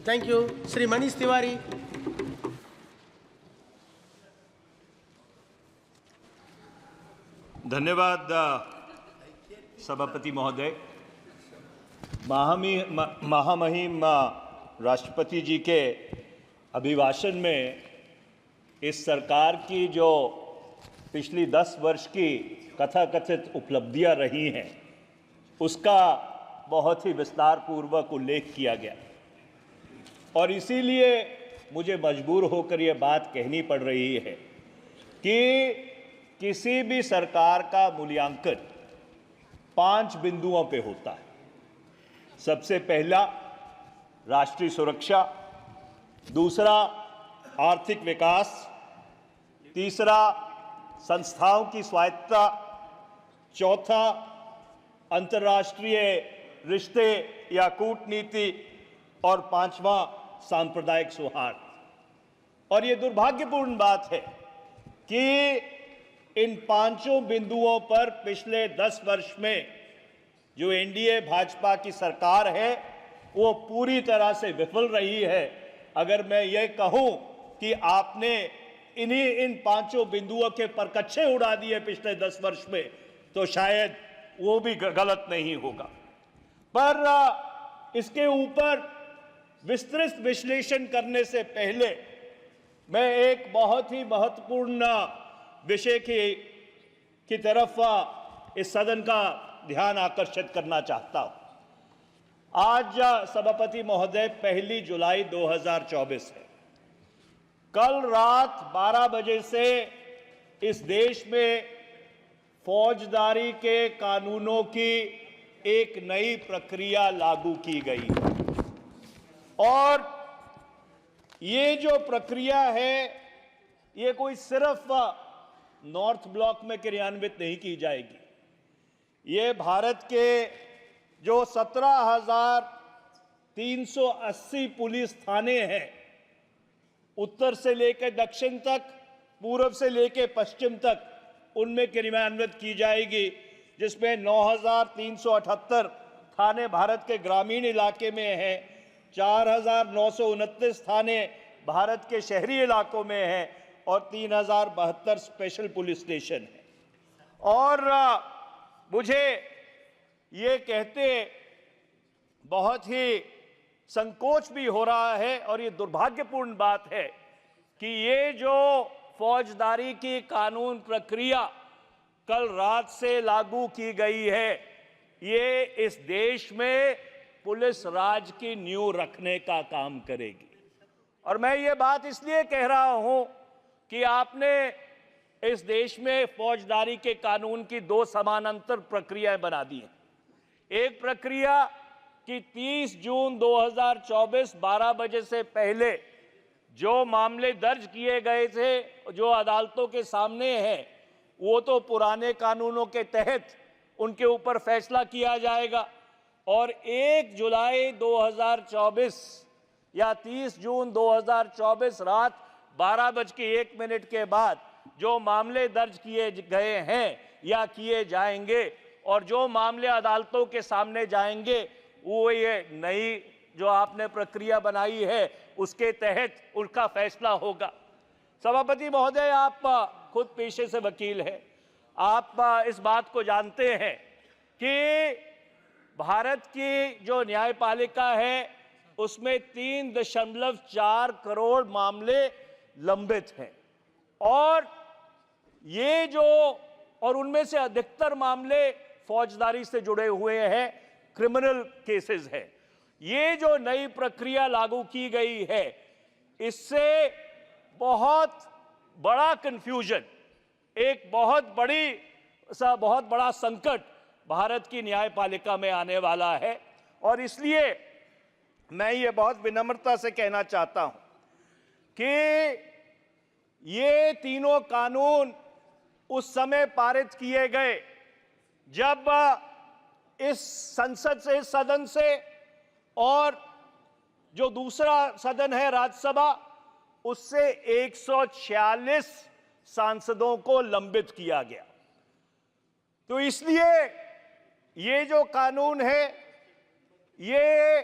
Thank you. Shri Manish Tiwari. धन्यवाद सभापति महोदय। महामहिम राष्ट्रपति जी के अभिभाषण में इस सरकार की जो पिछली 10 वर्ष की कथाकथित उपलब्धियां रही हैं उसका बहुत ही विस्तार पूर्वक उल्लेख किया गया और इसीलिए मुझे मजबूर होकर ये बात कहनी पड़ रही है कि किसी भी सरकार का मूल्यांकन 5 बिंदुओं पे होता है। सबसे पहला राष्ट्रीय सुरक्षा, दूसरा आर्थिक विकास, तीसरा संस्थाओं की स्वायत्तता, चौथा अंतर्राष्ट्रीय रिश्ते या कूटनीति और पांचवा सांप्रदायिक सौहार्द। और ये दुर्भाग्यपूर्ण बात है कि इन 5 बिंदुओं पर पिछले 10 वर्ष में जो एनडीए भाजपा की सरकार है वो पूरी तरह से विफल रही है। अगर मैं ये कहूं कि आपने इन 5 बिंदुओं के परकच्छे उड़ा दिए पिछले 10 वर्ष में तो शायद वो भी गलत नहीं होगा। पर इसके ऊपर विस्तृत विश्लेषण करने से पहले मैं एक बहुत ही महत्वपूर्ण विषय की तरफ इस सदन का ध्यान आकर्षित करना चाहता हूं। आज सभापति महोदय 1 जुलाई 2024 है। कल रात 12 बजे से इस देश में फौजदारी के कानूनों की एक नई प्रक्रिया लागू की गई है और ये जो प्रक्रिया है ये कोई सिर्फ नॉर्थ ब्लॉक में क्रियान्वित नहीं की जाएगी। ये भारत के जो 17,380 पुलिस थाने हैं, उत्तर से लेकर दक्षिण तक, पूर्व से लेकर पश्चिम तक, उनमें क्रियान्वित की जाएगी, जिसमें 9,378 थाने भारत के ग्रामीण इलाके में हैं, 4,929 थाने भारत के शहरी इलाकों में हैं और 3,072 स्पेशल पुलिस स्टेशन हैं। और मुझे ये कहते बहुत ही संकोच भी हो रहा है और ये दुर्भाग्यपूर्ण बात है कि ये जो फौजदारी की कानून प्रक्रिया कल रात से लागू की गई है ये इस देश में पुलिस राज की नींव रखने का काम करेगी। और मैं ये बात इसलिए कह रहा हूं कि आपने इस देश में फौजदारी के कानून की 2 समानांतर प्रक्रियाएं बना दी हैं। एक प्रक्रिया कि 30 जून 2024 12 बजे से पहले जो मामले दर्ज किए गए थे, जो अदालतों के सामने हैं, वो तो पुराने कानूनों के तहत उनके ऊपर फैसला किया जाएगा और 1 जुलाई 2024 या 30 जून 2024 रात 12:01 के बाद जो मामले दर्ज किए गए हैं या किए जाएंगे और जो मामले अदालतों के सामने जाएंगे वो ये नई जो आपने प्रक्रिया बनाई है उसके तहत उनका फैसला होगा। सभापति महोदय, आप खुद पेशे से वकील हैं, आप इस बात को जानते हैं कि भारत की जो न्यायपालिका है उसमें 3.4 करोड़ मामले लंबित हैं और ये जो और उनमें से अधिकतर मामले फौजदारी से जुड़े हुए हैं, क्रिमिनल केसेस हैं। ये जो नई प्रक्रिया लागू की गई है इससे बहुत बड़ा कंफ्यूजन, एक बहुत बड़ा संकट भारत की न्यायपालिका में आने वाला है और इसलिए मैं ये बहुत विनम्रता से कहना चाहता हूं कि ये तीनों कानून उस समय पारित किए गए जब इस संसद से, इस सदन से और जो दूसरा सदन है राज्यसभा, उससे 146 सांसदों को लंबित किया गया। तो इसलिए ये जो कानून है ये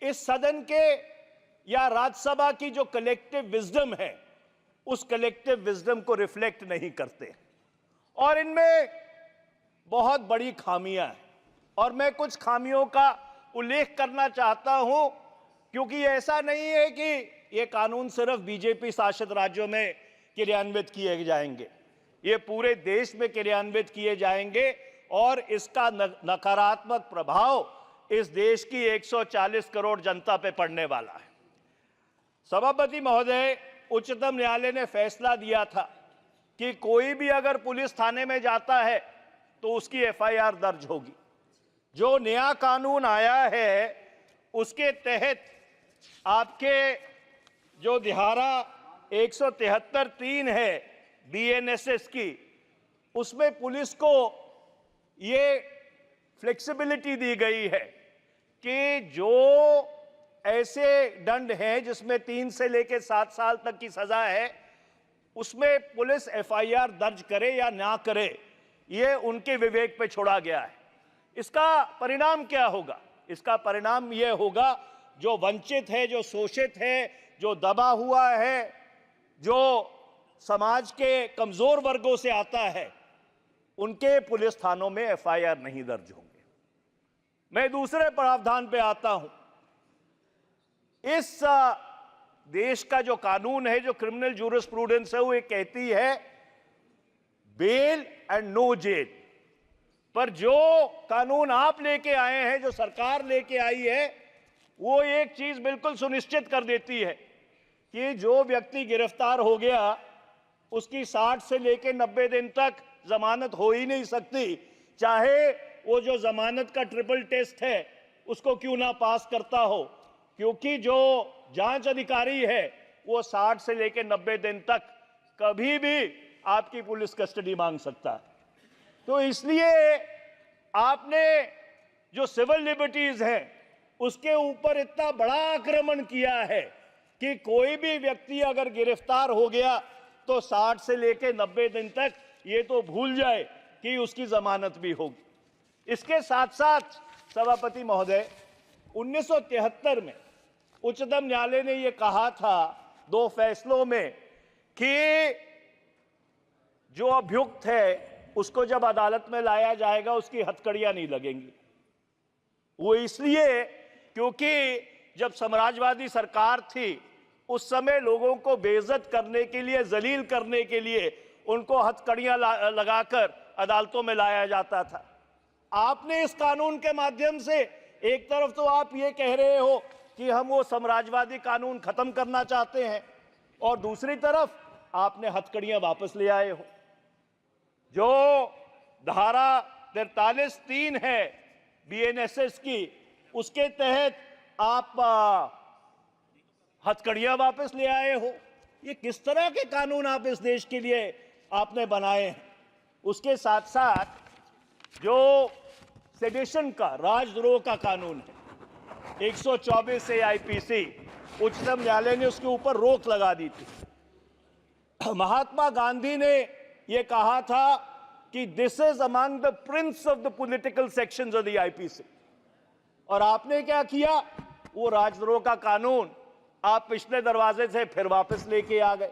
इस सदन के या राज्यसभा की जो कलेक्टिव विजडम है उस कलेक्टिव विजडम को रिफ्लेक्ट नहीं करते और इनमें बहुत बड़ी खामियां हैं और मैं कुछ खामियों का उल्लेख करना चाहता हूं क्योंकि ऐसा नहीं है कि ये कानून सिर्फ बीजेपी शासित राज्यों में क्रियान्वित किए जाएंगे, ये पूरे देश में क्रियान्वित किए जाएंगे और इसका नकारात्मक प्रभाव इस देश की 140 करोड़ जनता पे पड़ने वाला है। सभापति महोदय, उच्चतम न्यायालय ने फैसला दिया था कि कोई भी अगर पुलिस थाने में जाता है तो उसकी एफआईआर दर्ज होगी। जो नया कानून आया है उसके तहत आपके जो धारा 173(3) है बीएनएसएस की, उसमें पुलिस को ये फ्लेक्सिबिलिटी दी गई है कि जो ऐसे दंड हैं जिसमें 3 से लेकर 7 साल तक की सजा है, उसमें पुलिस एफआईआर दर्ज करे या ना करे, ये उनके विवेक पे छोड़ा गया है। इसका परिणाम क्या होगा? इसका परिणाम यह होगा जो वंचित है, जो शोषित है, जो दबा हुआ है, जो समाज के कमजोर वर्गों से आता है, उनके पुलिस थानों में एफआईआर नहीं दर्ज होंगे। मैं दूसरे प्रावधान पे आता हूं। इस देश का जो कानून है, जो क्रिमिनल जूरिस्प्रूडेंस है, वो ये कहती है बेल एंड नो जेल। पर जो कानून आप लेके आए हैं, जो सरकार लेके आई है, वो एक चीज बिल्कुल सुनिश्चित कर देती है कि जो व्यक्ति गिरफ्तार हो गया उसकी 60 से लेकर 90 दिन तक जमानत हो ही नहीं सकती, चाहे वो जो जमानत का ट्रिपल टेस्ट है उसको क्यों ना पास करता हो, क्योंकि जो जांच अधिकारी है वो 60 से लेकर 90 दिन तक कभी भी आपकी पुलिस कस्टडी मांग सकता है। तो इसलिए आपने जो सिविल लिबर्टीज हैं उसके ऊपर इतना बड़ा आक्रमण किया है कि कोई भी व्यक्ति अगर गिरफ्तार हो गया तो 60 से लेकर 90 दिन तक ये तो भूल जाए कि उसकी जमानत भी होगी। इसके साथ साथ सभापति महोदय, 1973 में उच्चतम न्यायालय ने यह कहा था 2 फैसलों में कि जो अभियुक्त है उसको जब अदालत में लाया जाएगा उसकी हथकड़ियां नहीं लगेंगी। वो इसलिए क्योंकि जब साम्राज्यवादी सरकार थी उस समय लोगों को बेइज्जत करने के लिए, जलील करने के लिए उनको हथकड़ियां लगाकर अदालतों में लाया जाता था। आपने इस कानून के माध्यम से एक तरफ तो आप ये कह रहे हो कि हम वो साम्राज्यवादी कानून खत्म करना चाहते हैं और दूसरी तरफ आपने हथकड़ियां वापस ले आए हो। जो धारा 43(3) है बीएनएसएस की, उसके तहत आप हथकड़ियां वापस ले आए हो। ये किस तरह के कानून आप इस देश के लिए आपने बनाए हैं? उसके साथ साथ जो सेडिशन का, राजद्रोह का कानून है 124 से आईपीसी, उच्चतम न्यायालय ने उसके ऊपर रोक लगा दी थी। महात्मा गांधी ने यह कहा था कि this is among the Prince of the political sections of the IPC, और आपने क्या किया? वो राजद्रोह का कानून आप पिछले दरवाजे से फिर वापस लेके आ गए।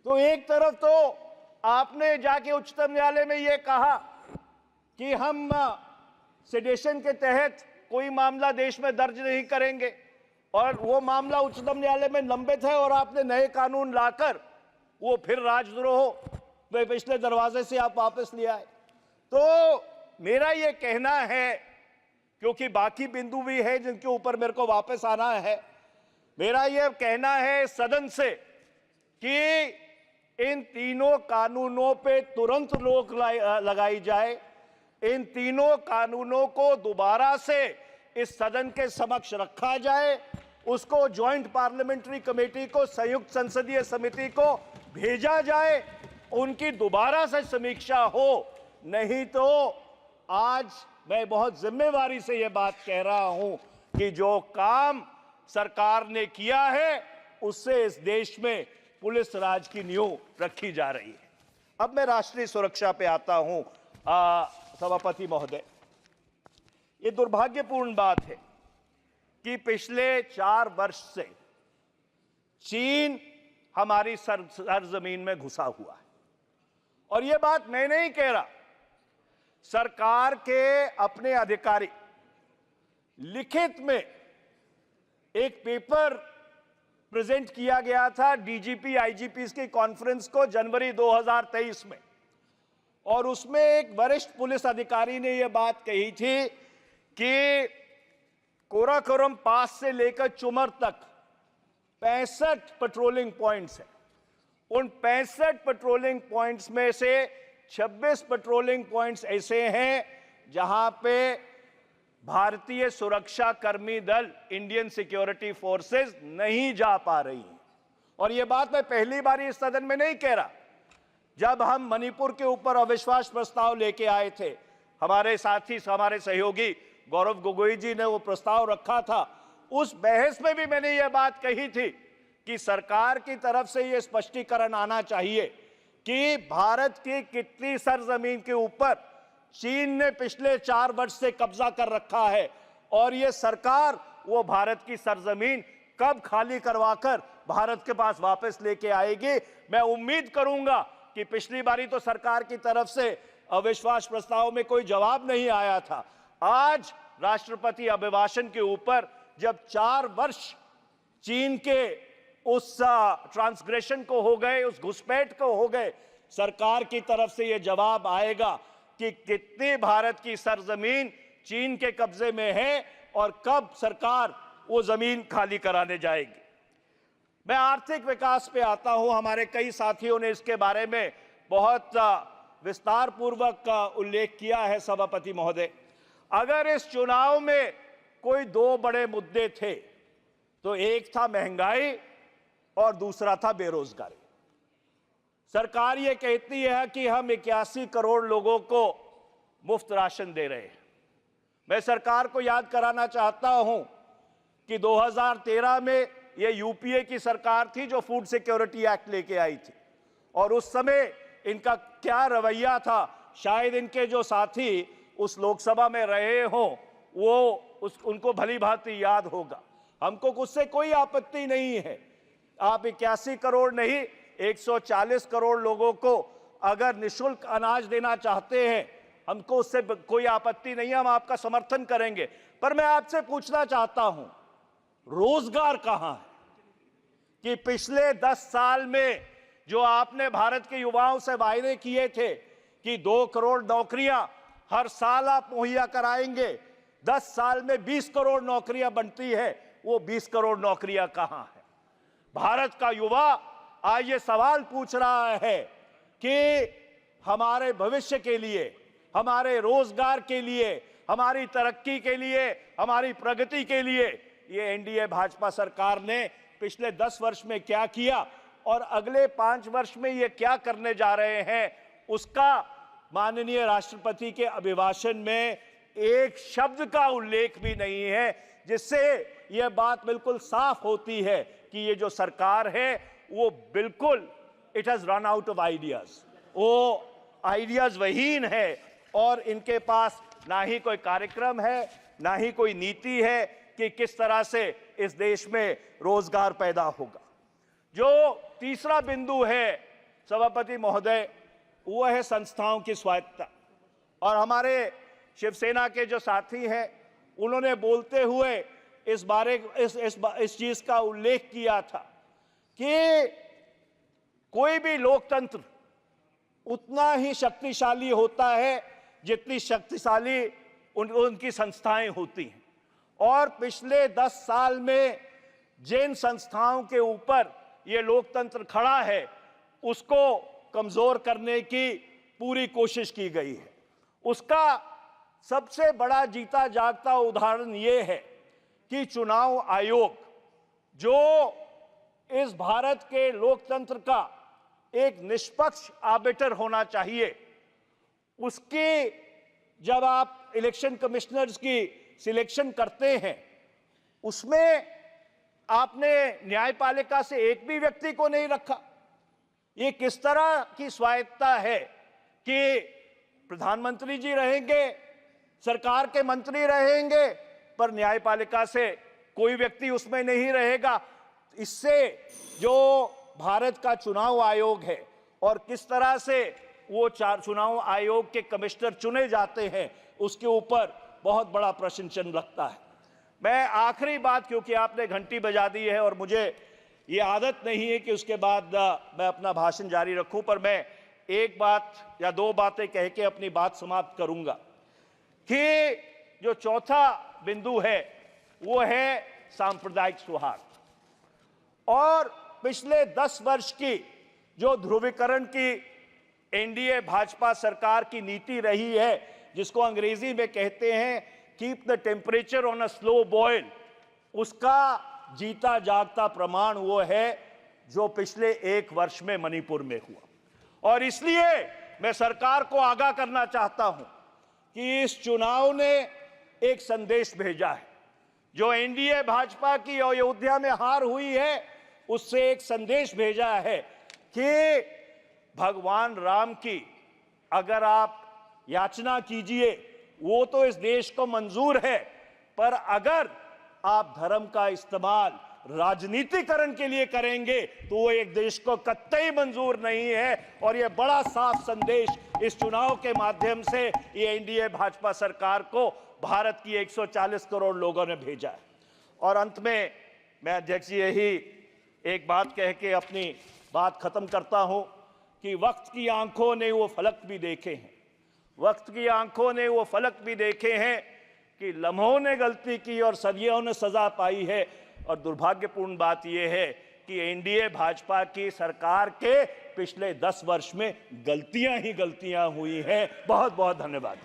तो एक तरफ तो आपने जाके उच्चतम न्यायालय में यह कहा कि हम सेडेशन के तहत कोई मामला देश में दर्ज नहीं करेंगे, और वो मामला उच्चतम न्यायालय में लंबित है और आपने नए कानून लाकर वो फिर राजद्रोह में पिछले दरवाजे से आप वापस ले आए। तो मेरा ये कहना है, क्योंकि बाकी बिंदु भी है जिनके ऊपर मेरे को वापस आना है, मेरा यह कहना है सदन से कि इन तीनों कानूनों पे तुरंत रोक लगाई जाए। इन तीनों कानूनों को दोबारा से इस सदन के समक्ष रखा जाए, उसको ज्वाइंट पार्लियामेंट्री कमेटी को, संयुक्त संसदीय समिति को भेजा जाए, उनकी दोबारा से समीक्षा हो। नहीं तो आज मैं बहुत जिम्मेवारी से यह बात कह रहा हूं कि जो काम सरकार ने किया है उससे इस देश में पुलिस राज की नींव रखी जा रही है। अब मैं राष्ट्रीय सुरक्षा पे आता हूं। सभापति महोदय, ये दुर्भाग्यपूर्ण बात है कि पिछले 4 वर्ष से चीन हमारी सरजमीन में घुसा हुआ है। और यह बात मैं नहीं कह रहा, सरकार के अपने अधिकारी लिखित में एक पेपर प्रेजेंट किया गया था डीजीपी आईजीपी की कॉन्फ्रेंस को जनवरी 2023 में, और उसमें एक वरिष्ठ पुलिस अधिकारी ने यह बात कही थी कि कोराकोरम पास से लेकर चुमर तक 65 पेट्रोलिंग पॉइंट्स हैं। उन 65 पेट्रोलिंग पॉइंट्स में से 26 पेट्रोलिंग पॉइंट्स ऐसे हैं जहां पे भारतीय सुरक्षा कर्मी दल, इंडियन सिक्योरिटी फोर्सेस नहीं जा पा रही हैं। और यह बात मैं पहली बार इस सदन में नहीं कह रहा। जब हम मणिपुर के ऊपर अविश्वास प्रस्ताव लेके आए थे, हमारे साथी, हमारे सहयोगी गौरव गोगोई जी ने वो प्रस्ताव रखा था, उस बहस में भी मैंने ये बात कही थी कि सरकार की तरफ से ये स्पष्टीकरण आना चाहिए कि भारत की कितनी सरजमीन के ऊपर चीन ने पिछले 4 वर्ष से कब्जा कर रखा है, और ये सरकार वो भारत की सरजमीन कब खाली करवाकर भारत के पास वापस लेके आएगी। मैं उम्मीद करूंगा कि पिछली बारी तो सरकार की तरफ से अविश्वास प्रस्ताव में कोई जवाब नहीं आया था। आज राष्ट्रपति अभिभाषण के ऊपर जब 4 वर्ष चीन के उस ट्रांसग्रेशन को हो गए, उस घुसपैठ को हो गए, सरकार की तरफ से यह जवाब आएगा कि कितनी भारत की सरजमीन चीन के कब्जे में है और कब सरकार वो जमीन खाली कराने जाएगी। मैं आर्थिक विकास पे आता हूं। हमारे कई साथियों ने इसके बारे में बहुत विस्तार पूर्वक उल्लेख किया है। सभापति महोदय, अगर इस चुनाव में कोई 2 बड़े मुद्दे थे तो एक था महंगाई और दूसरा था बेरोजगारी। सरकार ये कहती है कि हम 81 करोड़ लोगों को मुफ्त राशन दे रहे हैं। मैं सरकार को याद कराना चाहता हूं कि 2013 में ये यूपीए की सरकार थी जो फूड सिक्योरिटी एक्ट लेके आई थी, और उस समय इनका क्या रवैया था, शायद इनके जो साथी उस लोकसभा में रहे हों वो उनको भली भांति याद होगा। हमको उससे कोई आपत्ति नहीं है। आप 81 करोड़ नहीं, 140 करोड़ लोगों को अगर निःशुल्क अनाज देना चाहते हैं, हमको उससे कोई आपत्ति नहीं है, हम आपका समर्थन करेंगे। पर मैं आपसे पूछना चाहता हूं, रोजगार कहां है? कि पिछले 10 साल में जो आपने भारत के युवाओं से वायदे किए थे कि 2 करोड़ नौकरियां हर साल आप मुहैया कराएंगे, 10 साल में 20 करोड़ नौकरियां बनती है, वो 20 करोड़ नौकरियां कहां है? भारत का युवा आज ये सवाल पूछ रहा है कि हमारे भविष्य के लिए, हमारे रोजगार के लिए, हमारी तरक्की के लिए, हमारी प्रगति के लिए ये एनडीए भाजपा सरकार ने पिछले 10 वर्ष में क्या किया और अगले 5 वर्ष में ये क्या करने जा रहे हैं, उसका माननीय राष्ट्रपति के अभिभाषण में एक शब्द का उल्लेख भी नहीं है, जिससे यह बात बिल्कुल साफ होती है कि ये जो सरकार है वो बिल्कुल it has run out of ideas, वो आइडियाज वहीन है, और इनके पास ना ही कोई कार्यक्रम है, ना ही कोई नीति है कि किस तरह से इस देश में रोजगार पैदा होगा। जो तीसरा बिंदु है सभापति महोदय, वो है संस्थाओं की स्वायत्तता। और हमारे शिवसेना के जो साथी हैं उन्होंने बोलते हुए इस चीज का उल्लेख किया था कि कोई भी लोकतंत्र उतना ही शक्तिशाली होता है जितनी शक्तिशाली उनकी संस्थाएं होती हैं। और पिछले 10 साल में जिन संस्थाओं के ऊपर ये लोकतंत्र खड़ा है उसको कमजोर करने की पूरी कोशिश की गई है। उसका सबसे बड़ा जीता जागता उदाहरण ये है कि चुनाव आयोग, जो इस भारत के लोकतंत्र का एक निष्पक्ष आर्बिटर होना चाहिए, उसकी जब आप इलेक्शन कमिश्नर्स की सिलेक्शन करते हैं उसमें आपने न्यायपालिका से एक भी व्यक्ति को नहीं रखा। ये किस तरह की स्वायत्तता है कि प्रधानमंत्री जी रहेंगे, सरकार के मंत्री रहेंगे, पर न्यायपालिका से कोई व्यक्ति उसमें नहीं रहेगा। इससे जो भारत का चुनाव आयोग है और किस तरह से वो चुनाव आयोग के कमिश्नर चुने जाते हैं, उसके ऊपर बहुत बड़ा प्रश्न चिन्ह लगता है। मैं आखिरी बात, क्योंकि आपने घंटी बजा दी है और मुझे ये आदत नहीं है कि उसके बाद मैं अपना भाषण जारी रखूं, पर मैं एक बात या दो बातें कह के अपनी बात समाप्त करूंगा कि जो चौथा बिंदु है वो है सांप्रदायिक सौहार्द। और पिछले 10 वर्ष की जो ध्रुवीकरण की एनडीए भाजपा सरकार की नीति रही है, जिसको अंग्रेजी में कहते हैं keep the temperature on a slow boil, उसका जीता जागता प्रमाण वो है जो पिछले 1 वर्ष में मणिपुर में हुआ। और इसलिए मैं सरकार को आगाह करना चाहता हूं कि इस चुनाव ने एक संदेश भेजा है। जो एनडीए भाजपा की अयोध्या में हार हुई है, उससे एक संदेश भेजा है कि भगवान राम की अगर आप याचना कीजिए, वो तो इस देश को मंजूर है, पर अगर आप धर्म का इस्तेमाल राजनीतिकरण के लिए करेंगे तो वो एक देश को कतई मंजूर नहीं है। और ये बड़ा साफ संदेश इस चुनाव के माध्यम से ये एनडीए भाजपा सरकार को भारत की 140 करोड़ लोगों ने भेजा है। और अंत में मैं अध्यक्ष जी यही एक बात कह के अपनी बात खत्म करता हूं कि वक्त की आंखों ने वो फलक भी देखे हैं, वक्त की आंखों ने वो फलक भी देखे हैं कि लम्हों ने गलती की और सदियों ने सजा पाई है। और दुर्भाग्यपूर्ण बात यह है कि एनडीए भाजपा की सरकार के पिछले 10 वर्ष में गलतियां ही गलतियां हुई हैं। बहुत बहुत धन्यवाद।